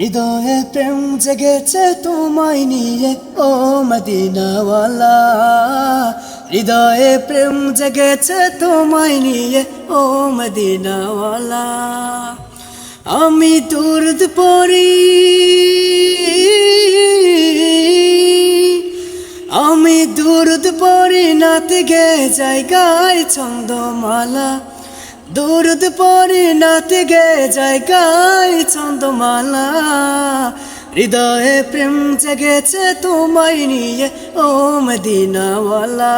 হৃদয়ে প্রেম জেগেছে তোমায় নিয়ে ও মদিনাওয়ালা। হৃদয়ে প্রেম জেগেছে তোমায় নিয়ে ও মদিনাওয়ালা। আমি দুরুদ পড়ি, আমি দুরুদ পড়ি নাতে গে জায়গায় ছন্দমালা। দুরুদ পড়ি নাতে গে জায়গায় ছন্দমালা। হৃদয়ে প্রেম জেগেছে তোমায় নিয়ে ও মদিনাওয়ালা।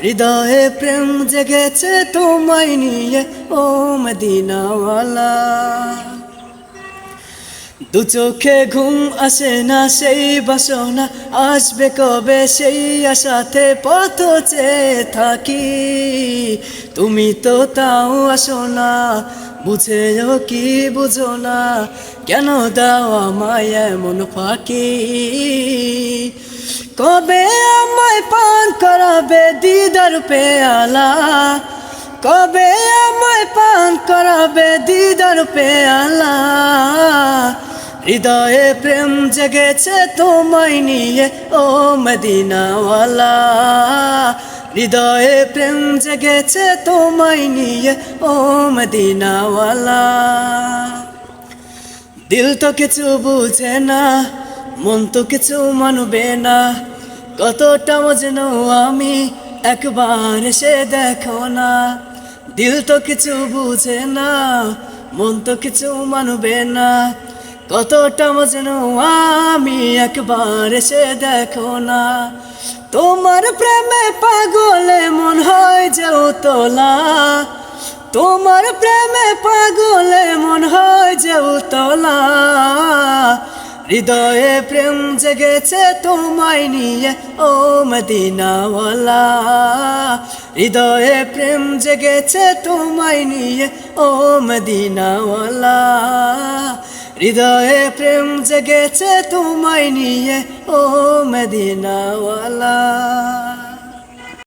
হৃদয়ে প্রেম জেগেছে তোমায় নিয়ে ও মদিনাওয়ালা। দু চোখে ঘুম আসে না সেই বাসনা, আসবে কবে সেই আশাতে পথ চেয়ে থাকি। তুমি তো তাও আসো না, বুঝেও কি বুঝো না, কেন দাও আমায় এমন ফাঁকি। কবে আমায় পান করাবে দিদার পেয়ালা, কবে আমায় পান করাবে দিদার পেয়ালা। হৃদয়ে প্রেম জেগেছে তোমায় নিয়ে ও মদিনাওয়ালা। হৃদয়ে প্রেম জেগেছে তোমায় নিয়ে ও মদিনাওয়ালা। দিল তো কিছু বুঝে না, মন তো কিছু মানবে না, কতটা মজনু আমি একবার এসে দেখো না। দিল তো কিছু বুঝে না, মন তো কিছু মানবে না, কতটা মজনু আমি একবার এসে দেখো না। তোমার প্রেমে পাগলে মন হয় যে উতলা, তোমার প্রেমে পাগলে মন হয় যে উতলা। হৃদয়ে প্রেম জেগেছে তোমায় নিয়ে ও মদিনাওয়ালা। হৃদয়ে প্রেম জেগেছে তোমায় নিয়ে ও মদিনাওয়ালা। হৃদয়ে প্রেম জেগেছে তোমায় নিয়ে ও মদিনাওয়ালা।